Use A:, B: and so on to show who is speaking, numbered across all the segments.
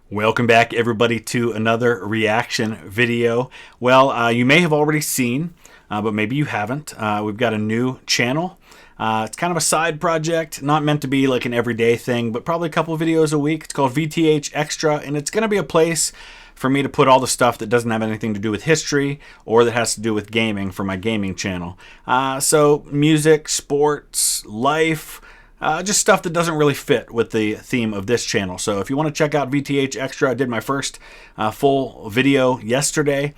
A: Welcome back, everybody, to another reaction video. Well, you may have already seen, but maybe you haven't. We've got a new channel. It's kind of a side project, not meant to be like an everyday thing, but probably a couple of videos a week. It's called VTH Extra, and it's going to be a place for me to put all the stuff that doesn't have anything to do with history or that has to do with gaming for my gaming channel. So music, sports, life, just stuff that doesn't really fit with the theme of this channel. So if you want to check out VTH Extra, I did my first full video yesterday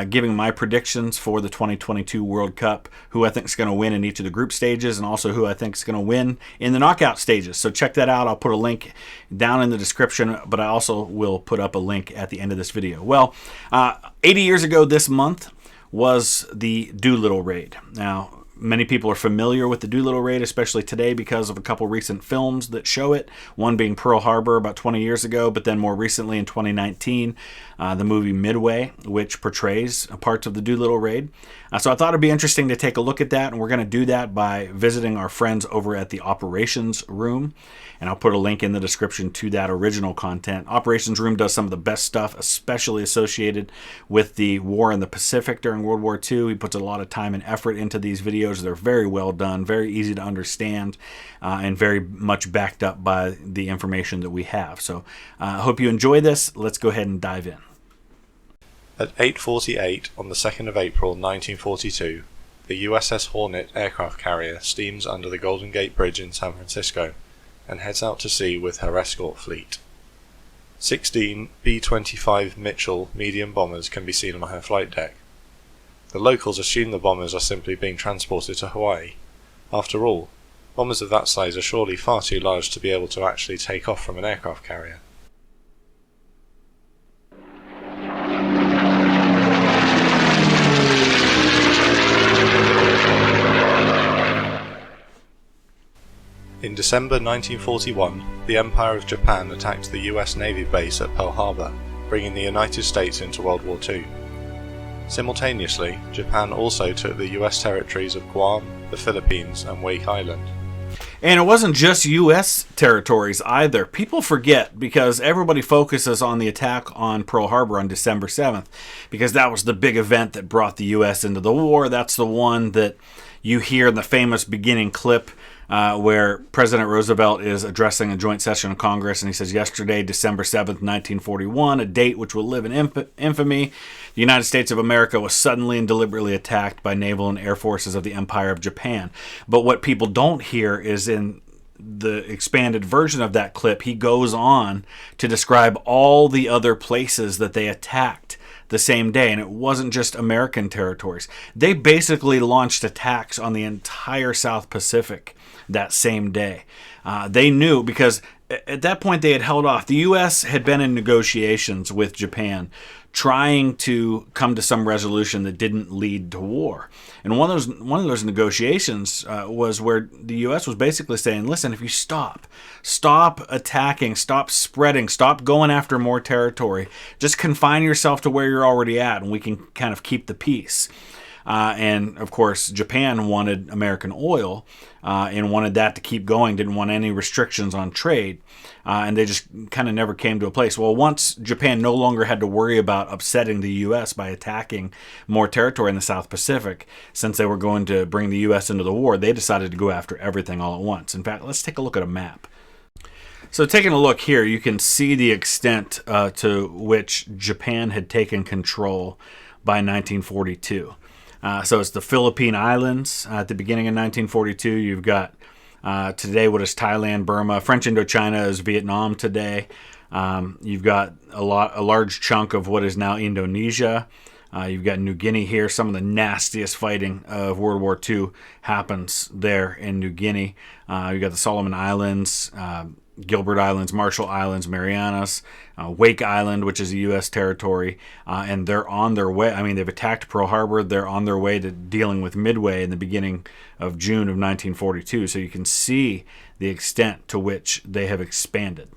A: giving my predictions for the 2022 World Cup, who I think is going to win in each of the group stages, and also who I think is going to win in the knockout stages. So check that out. I'll put a link down in the description, but I also will put up a link at the end of this video. Well, 80 years ago this month was the Doolittle raid. Now, many people are familiar with the Doolittle raid, especially today because of a couple recent films that show it. One being Pearl Harbor about 20 years ago, but then more recently in 2019, the movie Midway, which portrays parts of the Doolittle raid. So I thought it'd be interesting to take a look at that, and we're going to do that by visiting our friends over at the Operations Room. And I'll put a link in the description to that original content. Operations Room does some of the best stuff, especially associated with the war in the Pacific during World War II. He puts a lot of time and effort into these videos. They're very well done, very easy to understand, and very much backed up by the information that we have. So I hope you enjoy this. Let's go ahead and dive in.
B: At 8:48 on the 2nd of April 1942, the USS Hornet aircraft carrier steams under the Golden Gate Bridge in San Francisco and heads out to sea with her escort fleet. 16 B-25 Mitchell medium bombers can be seen on her flight deck. The locals assume the bombers are simply being transported to Hawaii. After all, bombers of that size are surely far too large to be able to actually take off from an aircraft carrier. In December 1941, the Empire of Japan attacked the US Navy base at Pearl Harbor, bringing the United States into World War II. Simultaneously, Japan also took the US territories of Guam, the Philippines, and Wake Island.
A: And it wasn't just U.S. territories either. People forget because everybody focuses on the attack on Pearl Harbor on December 7th because that was the big event that brought the U.S. into the war. That's the one that you hear in the famous beginning clip where President Roosevelt is addressing a joint session of Congress, and he says, yesterday, December 7th, 1941, a date which will live in infamy, the United States of America was suddenly and deliberately attacked by naval and air forces of the Empire of Japan. But what people don't hear is in the expanded version of that clip, he goes on to describe all the other places that they attacked the same day, and it wasn't just American territories. They basically launched attacks on the entire South Pacific that same day. They knew because at that point they had held off. The U.S. had been in negotiations with Japan trying to come to some resolution that didn't lead to war. And one of those negotiations was where the U.S. was basically saying, listen, if you stop attacking, stop spreading, stop going after more territory, just confine yourself to where you're already at, and we can kind of keep the peace. And of course, Japan wanted American oil and wanted that to keep going, didn't want any restrictions on trade. And they just kind of never came to a place. Well, once Japan no longer had to worry about upsetting the U.S. by attacking more territory in the South Pacific, since they were going to bring the U.S. into the war, they decided to go after everything all at once. In fact, let's take a look at a map. So taking a look here, you can see the extent to which Japan had taken control by 1942. So it's the Philippine Islands at the beginning of 1942. You've got today what is Thailand, Burma. French Indochina is Vietnam today. You've got a large chunk of what is now Indonesia. You've got New Guinea here. Some of the nastiest fighting of World War II happens there in New Guinea. You've got the Solomon Islands, Gilbert Islands, Marshall Islands, Marianas, Wake Island, which is a U.S. territory, and they're on their way. I mean, they've attacked Pearl Harbor. They're on their way to dealing with Midway in the beginning of June of 1942. So you can see the extent to which they have expanded.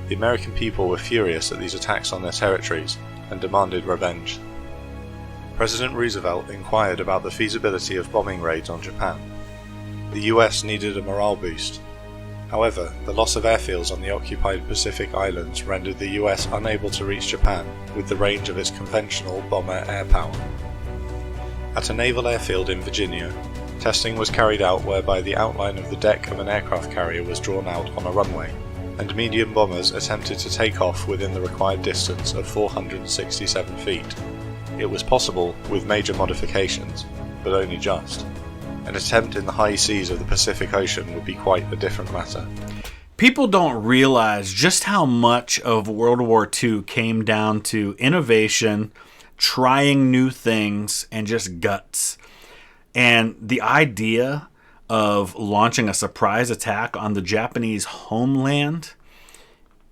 B: The American people were furious at these attacks on their territories and demanded revenge. President Roosevelt inquired about the feasibility of bombing raids on Japan. The US needed a morale boost. However, the loss of airfields on the occupied Pacific Islands rendered the US unable to reach Japan with the range of its conventional bomber air power. At a naval airfield in Virginia, testing was carried out whereby the outline of the deck of an aircraft carrier was drawn out on a runway, and medium bombers attempted to take off within the required distance of 467 feet. It was possible with major modifications, but only just. An attempt in the high seas of the Pacific Ocean would be quite a different matter.
A: People don't realize just how much of World War II came down to innovation, trying new things, and just guts. And the idea of launching a surprise attack on the Japanese homeland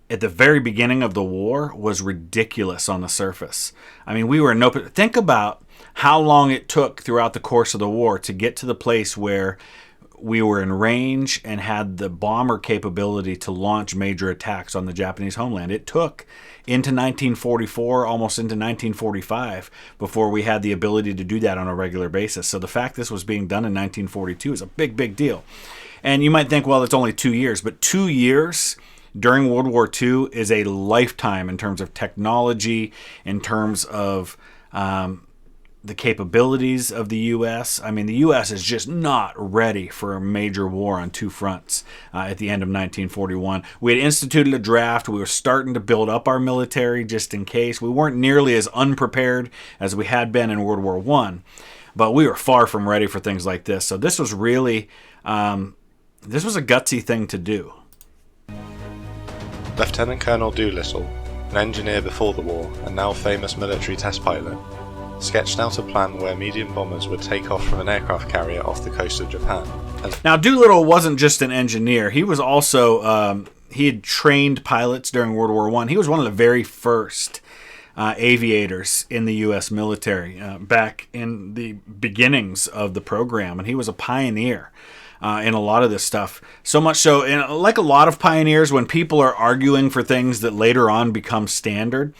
A: at the very beginning of the war was ridiculous on the surface. I mean, we were in no... Think about how long it took throughout the course of the war to get to the place where we were in range and had the bomber capability to launch major attacks on the Japanese homeland. It took into 1944, almost into 1945, before we had the ability to do that on a regular basis. So the fact this was being done in 1942 is a big, big deal. And you might think, well, it's only 2 years, but 2 years during World War II is a lifetime in terms of technology, in terms of the capabilities of the U.S. I mean, the U.S. is just not ready for a major war on two fronts at the end of 1941. We had instituted a draft. We were starting to build up our military just in case. We weren't nearly as unprepared as we had been in World War I, but we were far from ready for things like this. So this was really, this was a gutsy thing to do.
B: Lieutenant Colonel Doolittle, an engineer before the war and now famous military test pilot, sketched out a plan where medium bombers would take off from an aircraft carrier off the coast of Japan.
A: Now, Doolittle wasn't just an engineer. He was also, he had trained pilots during World War I. He was one of the very first aviators in the U.S. military back in the beginnings of the program, and he was a pioneer in a lot of this stuff. So much so, and like a lot of pioneers, when people are arguing for things that later on become standard,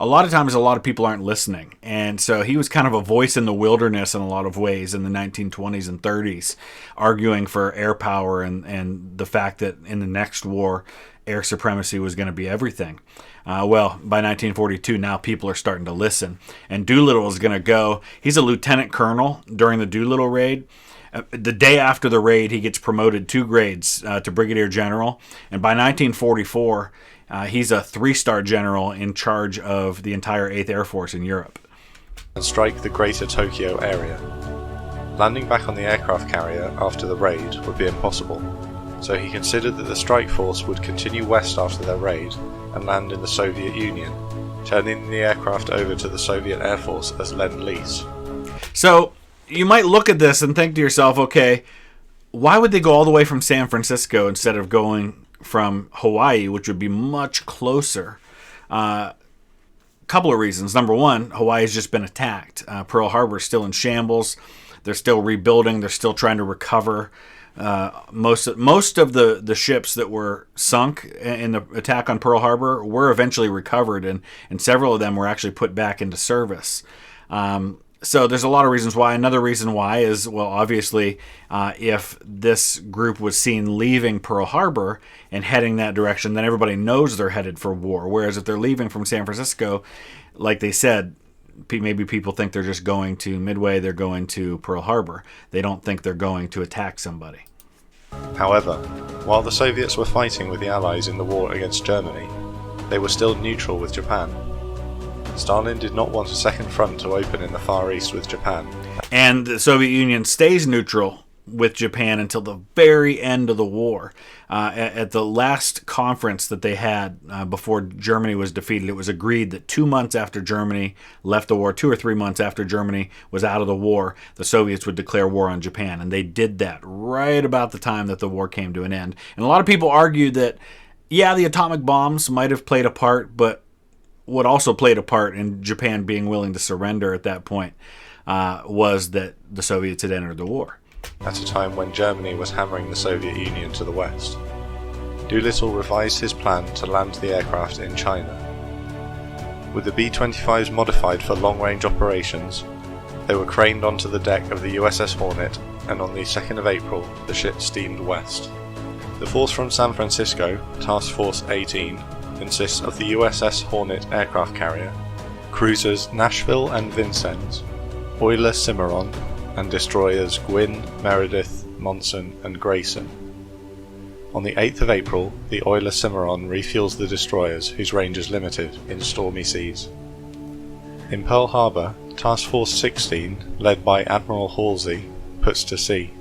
A: a lot of times a lot of people aren't listening. And so he was kind of a voice in the wilderness in a lot of ways in the 1920s and 30s, arguing for air power and the fact that in the next war, air supremacy was going to be everything. Well, by 1942, now people are starting to listen. And Doolittle is going to go. He's a lieutenant colonel during the Doolittle raid. The day after the raid, he gets promoted 2 grades to brigadier general. And by 1944, he's a 3-star general in charge of the entire 8th Air Force in Europe.
B: And strike the greater Tokyo area. Landing back on the aircraft carrier after the raid would be impossible, so he considered that the strike force would continue west after their raid and land in the Soviet Union, turning the aircraft over to the Soviet Air Force as Lend-Lease.
A: So you might look at this and think to yourself, okay, why would they go all the way from San Francisco instead of going from Hawaii, which would be much closer? Couple of reasons. Number one, Hawaii has just been attacked. Pearl Harbor is still in shambles. They're still rebuilding. They're still trying to recover. Most of the ships that were sunk in the attack on Pearl Harbor were eventually recovered, and several of them were actually put back into service. So there's a lot of reasons why. Another reason why is, well, obviously, if this group was seen leaving Pearl Harbor and heading that direction, then everybody knows they're headed for war. Whereas if they're leaving from San Francisco, like they said, maybe people think they're just going to Midway, they're going to Pearl Harbor. They don't think they're going to attack somebody.
B: However, while the Soviets were fighting with the Allies in the war against Germany, they were still neutral with Japan. Stalin did not want a second front to open in the Far East with Japan.
A: And the Soviet Union stays neutral with Japan until the very end of the war. At the last conference that they had before Germany was defeated, it was agreed that 2 months after Germany left the war, 2 or 3 months after Germany was out of the war, the Soviets would declare war on Japan. And they did that right about the time that the war came to an end. And a lot of people argue that, yeah, the atomic bombs might have played a part, but what also played a part in Japan being willing to surrender at that point was that the Soviets had entered the war.
B: At a time when Germany was hammering the Soviet Union to the west, Doolittle revised his plan to land the aircraft in China. With the B-25s modified for long-range operations, they were craned onto the deck of the USS Hornet, and on the 2nd of April, the ship steamed west. The force from San Francisco, Task Force 18, consists of the USS Hornet aircraft carrier, cruisers Nashville and Vincennes, oiler Cimarron, and destroyers Gwynn, Meredith, Monson, and Grayson. On the 8th of April, the oiler Cimarron refuels the destroyers, whose range is limited, in stormy seas. In Pearl Harbor, Task Force 16, led by Admiral Halsey, puts to sea,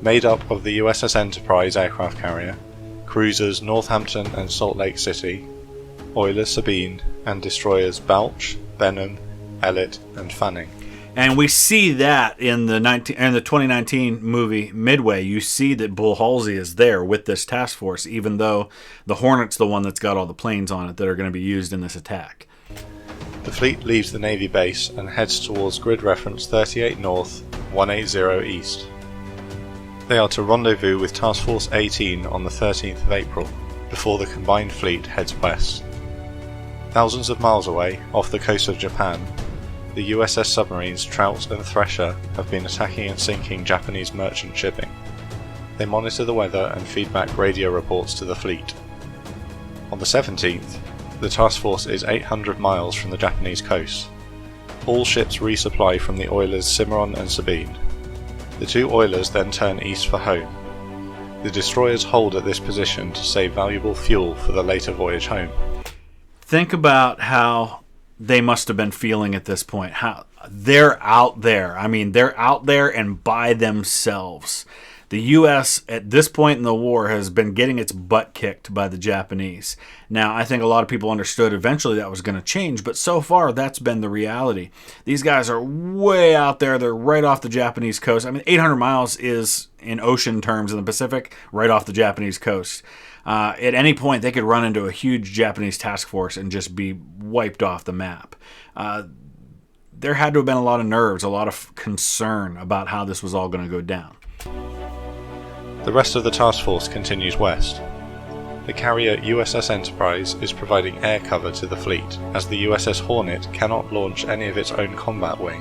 B: made up of the USS Enterprise aircraft carrier, cruisers Northampton and Salt Lake City, oiler Sabine, and destroyers Balch, Benham, Ellet, and Fanning.
A: And we see that in the 2019 movie Midway. You see that Bull Halsey is there with this task force, even though the Hornet's the one that's got all the planes on it that are going to be used in this attack.
B: The fleet leaves the Navy base and heads towards grid reference 38 North, 180 East. They are to rendezvous with Task Force 18 on the 13th of April, before the combined fleet heads west. Thousands of miles away, off the coast of Japan, the USS submarines Trout and Thresher have been attacking and sinking Japanese merchant shipping. They monitor the weather and feed back radio reports to the fleet. On the 17th, the task force is 800 miles from the Japanese coast. All ships resupply from the oilers Cimarron and Sabine. The two oilers then turn east for home. The destroyers hold at this position to save valuable fuel for the later voyage home.
A: Think about how they must have been feeling at this point. How they're out there. I mean, they're out there and by themselves. The U.S. at this point in the war has been getting its butt kicked by the Japanese. Now, I think a lot of people understood eventually that was going to change, but so far that's been the reality. These guys are way out there. They're right off the Japanese coast. I mean, 800 miles is, in ocean terms in the Pacific, right off the Japanese coast. At any point, they could run into a huge Japanese task force and just be wiped off the map. There had to have been a lot of nerves, a lot of concern about how this was all going to go down.
B: The rest of the task force continues west. The carrier USS Enterprise is providing air cover to the fleet, as the USS Hornet cannot launch any of its own combat wing,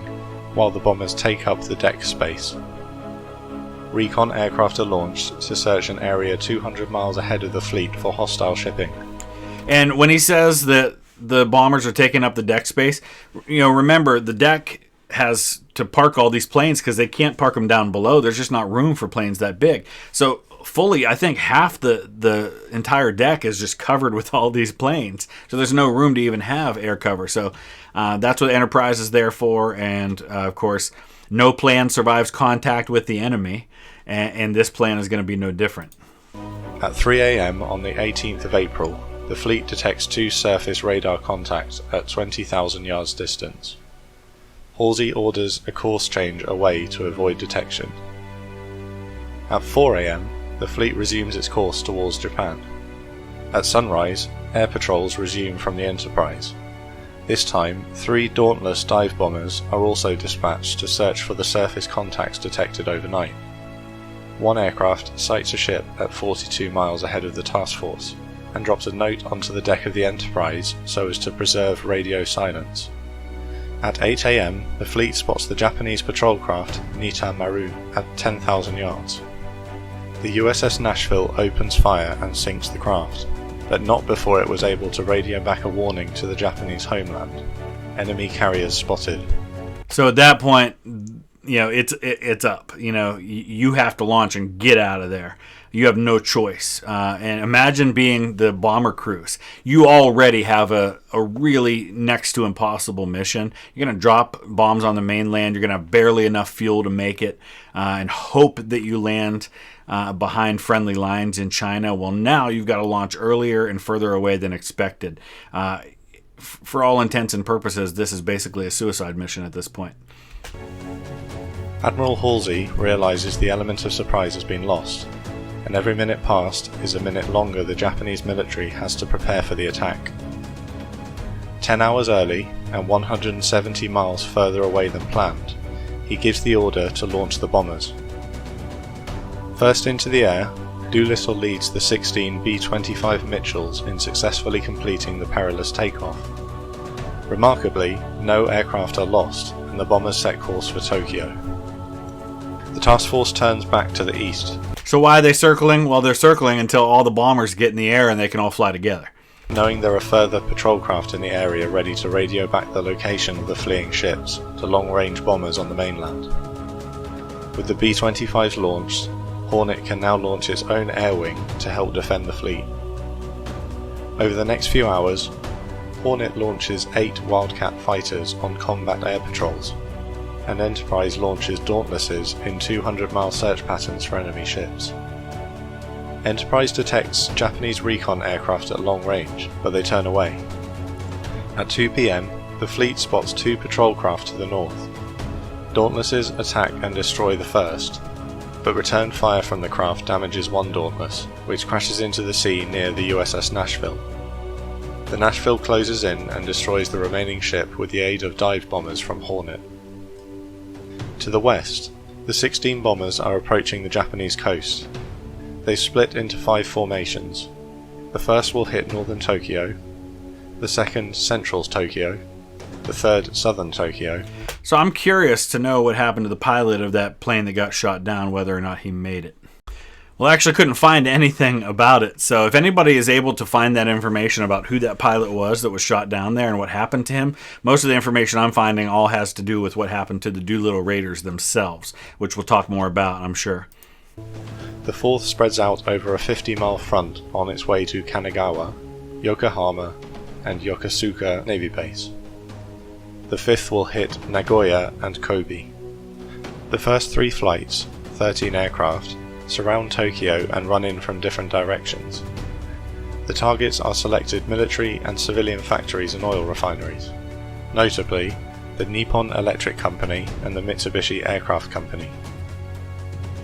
B: while the bombers take up the deck space. Recon aircraft are launched to search an area 200 miles ahead of the fleet for hostile shipping.
A: And when he says that the bombers are taking up the deck space, remember the deck has to park all these planes because they can't park them down below. There's just not room for planes that big. So fully, I think half the entire deck is just covered with all these planes. So there's no room to even have air cover. So that's what Enterprise is there for. And of course, no plan survives contact with the enemy. And this plan is going to be no different.
B: At 3 a.m. on the 18th of April, the fleet detects two surface radar contacts at 20,000 yards distance. Halsey orders a course change away to avoid detection. At 4 a.m., the fleet resumes its course towards Japan. At sunrise, air patrols resume from the Enterprise. This time, 3 Dauntless dive bombers are also dispatched to search for the surface contacts detected overnight. One aircraft sights a ship at 42 miles ahead of the task force and drops a note onto the deck of the Enterprise so as to preserve radio silence. At 8 a.m., the fleet spots the Japanese patrol craft Nita Maru at 10,000 yards. The USS Nashville opens fire and sinks the craft, but not before it was able to radio back a warning to the Japanese homeland. Enemy carriers spotted.
A: So at that point, it's up. You have to launch and get out of there. You have no choice. And imagine being the bomber crews. You already have a really next to impossible mission. You're going to drop bombs on the mainland. You're going to have barely enough fuel to make it and hope that you land behind friendly lines in China. Well, now you've got to launch earlier and further away than expected. For all intents and purposes, this is basically a suicide mission at this point.
B: Admiral Halsey realizes the element of surprise has been lost, and every minute past is a minute longer the Japanese military has to prepare for the attack. 10 hours early, and 170 miles further away than planned, he gives the order to launch the bombers. First into the air, Doolittle leads the 16 B-25 Mitchells in successfully completing the perilous takeoff. Remarkably, no aircraft are lost, and the bombers set course for Tokyo. The task force turns back to the east.
A: So why are they circling? Well, they're circling until all the bombers get in the air and they can all fly together.
B: Knowing there are further patrol craft in the area ready to radio back the location of the fleeing ships to long-range bombers on the mainland. With the B-25s launched, Hornet can now launch its own air wing to help defend the fleet. Over the next few hours, Hornet launches 8 Wildcat fighters on combat air patrols, and Enterprise launches Dauntlesses in 200-mile search patterns for enemy ships. Enterprise detects Japanese recon aircraft at long range, but they turn away. At 2 PM, the fleet spots 2 patrol craft to the north. Dauntlesses attack and destroy the first, but return fire from the craft damages one Dauntless, which crashes into the sea near the USS Nashville. The Nashville closes in and destroys the remaining ship with the aid of dive bombers from Hornet. To the west, the 16 bombers are approaching the Japanese coast. They split into 5 formations. The first will hit northern Tokyo, the second central Tokyo, the third southern Tokyo.
A: So I'm curious to know what happened to the pilot of that plane that got shot down, whether or not he made it. Well, I actually couldn't find anything about it, so if anybody is able to find that information about who that pilot was that was shot down there and what happened to him, most of the information I'm finding all has to do with what happened to the Doolittle Raiders themselves, which we'll talk more about, I'm sure.
B: The fourth spreads out over a 50-mile front on its way to Kanagawa, Yokohama, and Yokosuka Navy Base. The fifth will hit Nagoya and Kobe. The first 3 flights, 13 aircraft, surround Tokyo and run in from different directions. The targets are selected military and civilian factories and oil refineries, notably the Nippon Electric Company and the Mitsubishi Aircraft Company.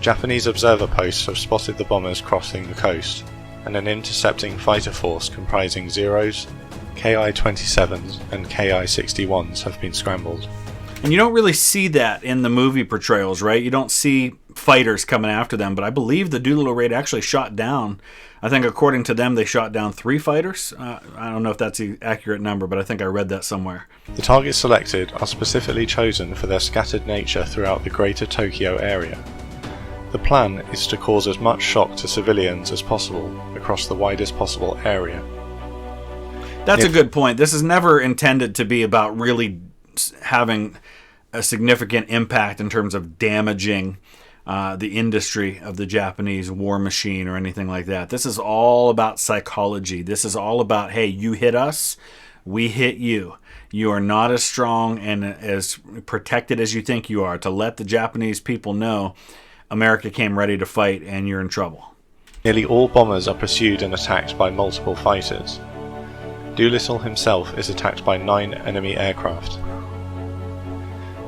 B: Japanese observer posts have spotted the bombers crossing the coast, and an intercepting fighter force comprising Zeros, Ki-27s and Ki-61s have been scrambled.
A: And you don't really see that in the movie portrayals, right? You don't see fighters coming after them, but I believe the Doolittle raid actually shot down, I think according to them, they shot down 3 fighters. I don't know if that's the accurate number, but I think I read that somewhere.
B: The targets selected are specifically chosen for their scattered nature throughout the greater Tokyo area. The plan is to cause as much shock to civilians as possible across the widest possible area.
A: That's a good point. This is never intended to be about really having a significant impact in terms of damaging the industry of the Japanese war machine or anything like that. This is all about psychology. This is all about, hey, you hit us, we hit you. You are not as strong and as protected as you think you are. To let the Japanese people know America came ready to fight and you're in trouble.
B: Nearly all bombers are pursued and attacked by multiple fighters. Doolittle himself is attacked by 9 enemy aircraft.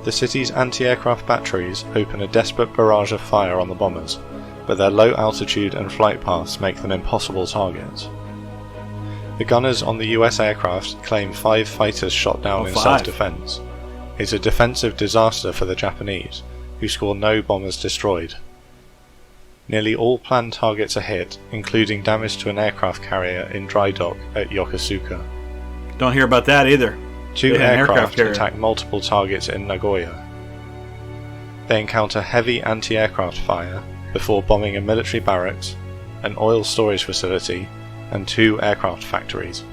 B: The city's anti-aircraft batteries open a desperate barrage of fire on the bombers, but their low altitude and flight paths make them impossible targets. The gunners on the US aircraft claim 5 fighters shot down in self-defense. It's a defensive disaster for the Japanese, who score no bombers destroyed. Nearly all planned targets are hit, including damage to an aircraft carrier in dry dock at Yokosuka.
A: Don't hear about that either.
B: 2 aircraft attack multiple targets in Nagoya. They encounter heavy anti-aircraft fire before bombing a military barracks, an oil storage facility, and 2 aircraft factories.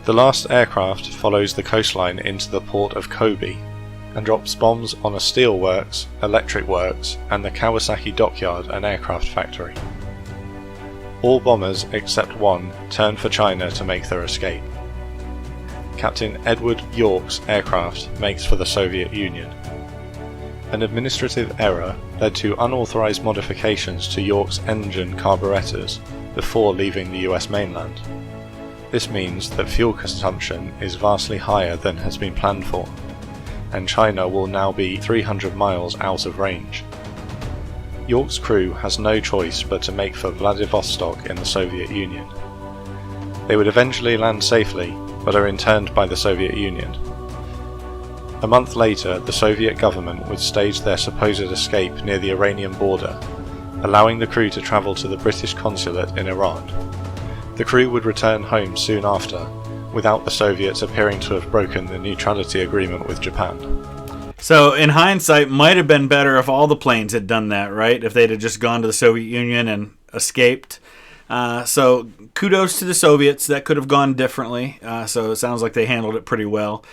B: The last aircraft follows the coastline into the port of Kobe and drops bombs on a steel works, electric works, and the Kawasaki dockyard and aircraft factory. All bombers except one turn for China to make their escape. Captain Edward York's aircraft makes for the Soviet Union. An administrative error led to unauthorized modifications to York's engine carburetors before leaving the US mainland. This means that fuel consumption is vastly higher than has been planned for, and China will now be 300 miles out of range. York's crew has no choice but to make for Vladivostok in the Soviet Union. They would eventually land safely, but are interned by the Soviet Union. A month later, the Soviet government would stage their supposed escape near the Iranian border, allowing the crew to travel to the British consulate in Iran. The crew would return home soon after, without the Soviets appearing to have broken the neutrality agreement with Japan.
A: So in hindsight, might have been better if all the planes had done that, right? If they'd have just gone to the Soviet Union and escaped. So kudos to the Soviets. That could have gone differently. So it sounds like they handled it pretty well.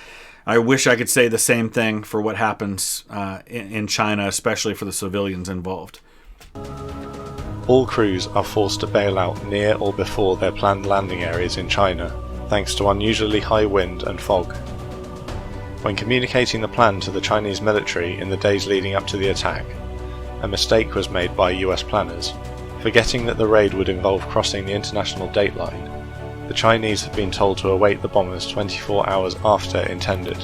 A: I wish I could say the same thing for what happens in China, especially for the civilians involved.
B: All crews are forced to bail out near or before their planned landing areas in China, thanks to unusually high wind and fog. When communicating the plan to the Chinese military in the days leading up to the attack, a mistake was made by US planners, forgetting that the raid would involve crossing the international date line. The Chinese had been told to await the bombers 24 hours after intended.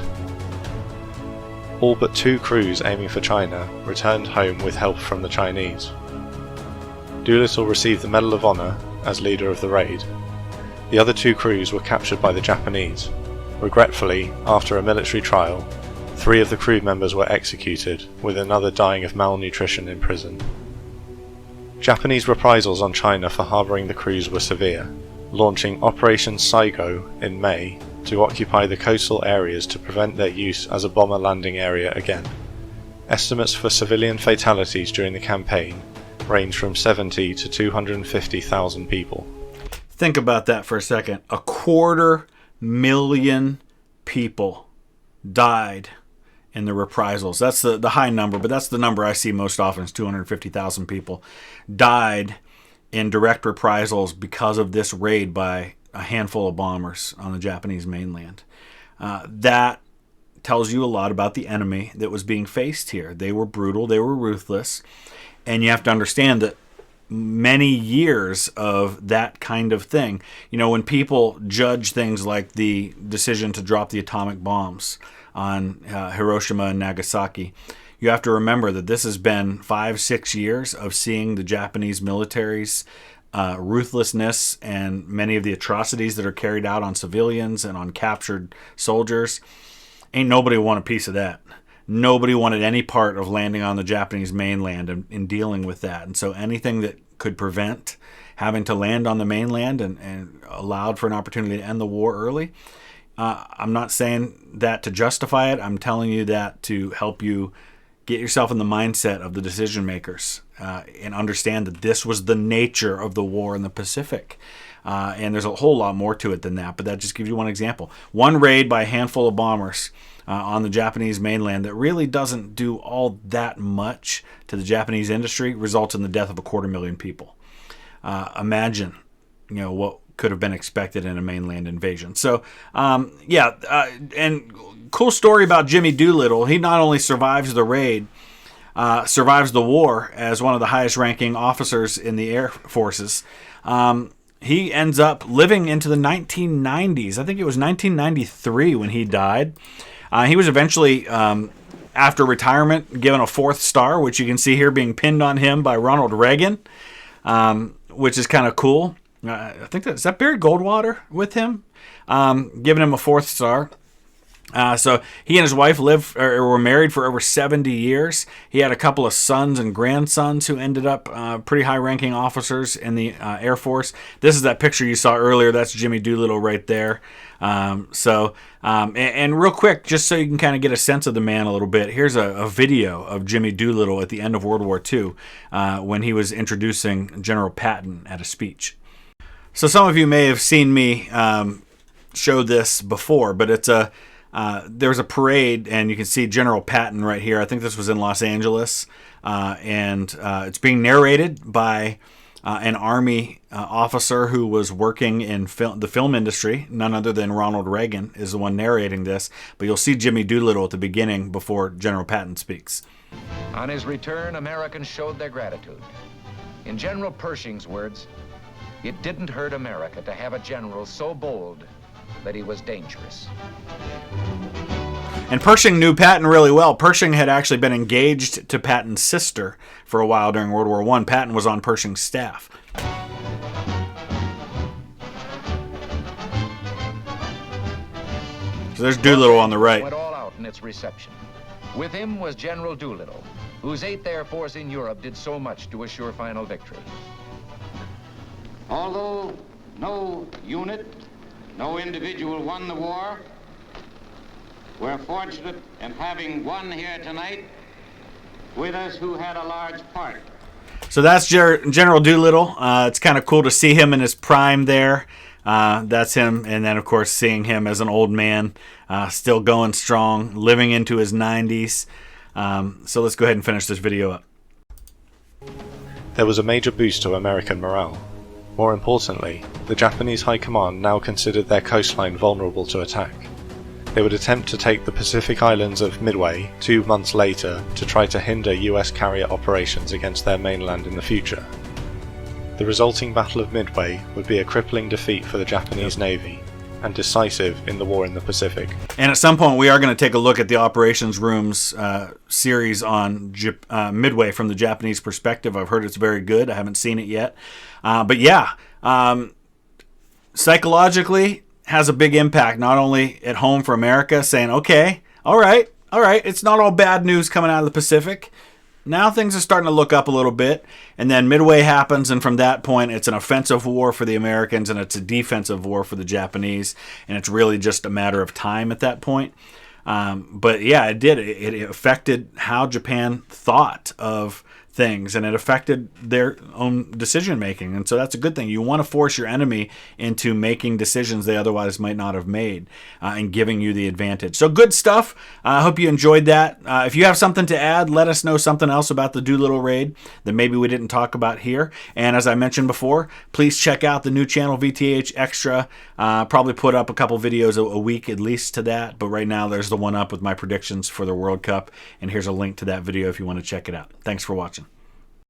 B: All but 2 crews aiming for China returned home with help from the Chinese. Doolittle received the Medal of Honor as leader of the raid. The other 2 crews were captured by the Japanese. Regretfully, after a military trial, 3 of the crew members were executed, with another dying of malnutrition in prison. Japanese reprisals on China for harbouring the crews were severe, launching Operation Saigo in May to occupy the coastal areas to prevent their use as a bomber landing area again. Estimates for civilian fatalities during the campaign range from 70 to 250,000 people.
A: Think about that for a second. 250,000 people died in the reprisals. That's the high number, but that's the number I see most often is 250,000 people died in direct reprisals because of this raid by a handful of bombers on the Japanese mainland. That tells you a lot about the enemy that was being faced here. They were brutal, they were ruthless, and you have to understand that many years of that kind of thing. You know, when people judge things like the decision to drop the atomic bombs on Hiroshima and Nagasaki, you have to remember that this has been 5-6 years of seeing the Japanese military's ruthlessness and many of the atrocities that are carried out on civilians and on captured soldiers. Ain't nobody want a piece of that. Nobody wanted any part of landing on the Japanese mainland and dealing with that. And so anything that could prevent having to land on the mainland and allowed for an opportunity to end the war early, I'm not saying that to justify it. I'm telling you that to help you get yourself in the mindset of the decision makers and understand that this was the nature of the war in the Pacific. And there's a whole lot more to it than that, but that just gives you one example. One raid by a handful of bombers on the Japanese mainland that really doesn't do all that much to the Japanese industry results in the death of 250,000 people. Imagine, what could have been expected in a mainland invasion. So, and cool story about Jimmy Doolittle. He not only survives the raid, survives the war as one of the highest ranking officers in the Air Forces. He ends up living into the 1990s. I think it was 1993 when he died. He was eventually, after retirement, given a 4th star, which you can see here being pinned on him by Ronald Reagan, which is kind of cool. I think is that Barry Goldwater with him, giving him a 4th star. So he and his wife were married for over 70 years. He had a couple of sons and grandsons who ended up pretty high-ranking officers in the Air Force. This is that picture you saw earlier. That's Jimmy Doolittle right there. And real quick, just so you can kind of get a sense of the man a little bit, here's a video of Jimmy Doolittle at the end of World War II when he was introducing General Patton at a speech. So some of you may have seen me show this before, but it's there was a parade, and you can see General Patton right here. I think this was in Los Angeles, and it's being narrated by an Army officer who was working in the film industry. None other than Ronald Reagan is the one narrating this, but you'll see Jimmy Doolittle at the beginning before General Patton speaks.
C: On his return, Americans showed their gratitude. In General Pershing's words, it didn't hurt America to have a general so bold that he was dangerous.
A: And Pershing knew Patton really well. Pershing had actually been engaged to Patton's sister for a while during World War I. Patton was on Pershing's staff. So there's Doolittle on the right.
C: Went all out in its reception. With him was General Doolittle, whose 8th Air Force in Europe did so much to assure final victory.
D: Although no unit, no individual won the war, We're fortunate in having one here tonight with us who had a large part.
A: So that's General Doolittle. It's kind of cool to see him in his prime there. That's him. And then, of course, seeing him as an old man, still going strong, living into his 90s. So let's go ahead and finish this video up.
B: There was a major boost to American morale. More importantly, the Japanese High Command now considered their coastline vulnerable to attack. They would attempt to take the Pacific islands of Midway 2 months later to try to hinder US carrier operations against their mainland in the future. The resulting Battle of Midway would be a crippling defeat for the Japanese Navy, and decisive in the war in the Pacific.
A: And at some point, we are going to take a look at the Operations Rooms series on Midway from the Japanese perspective. I've heard it's very good. I haven't seen it yet. But yeah, psychologically has a big impact, not only at home for America, saying, okay, all right, it's not all bad news coming out of the Pacific. Now things are starting to look up a little bit, and then Midway happens, and from that point, it's an offensive war for the Americans, and it's a defensive war for the Japanese, and it's really just a matter of time at that point. But yeah, it did. It affected how Japan thought of things, and it affected their own decision making, and so that's a good thing. You want to force your enemy into making decisions they otherwise might not have made, and giving you the advantage. So good stuff. I hope you enjoyed that. If you have something to add, let us know something else about the Doolittle raid that maybe we didn't talk about here. And as I mentioned before, please check out the new channel VTH Extra. Probably put up a couple videos a week at least to that, but right now there's the one up with my predictions for the World Cup, and here's a link to that video if you want to check it out. Thanks for watching.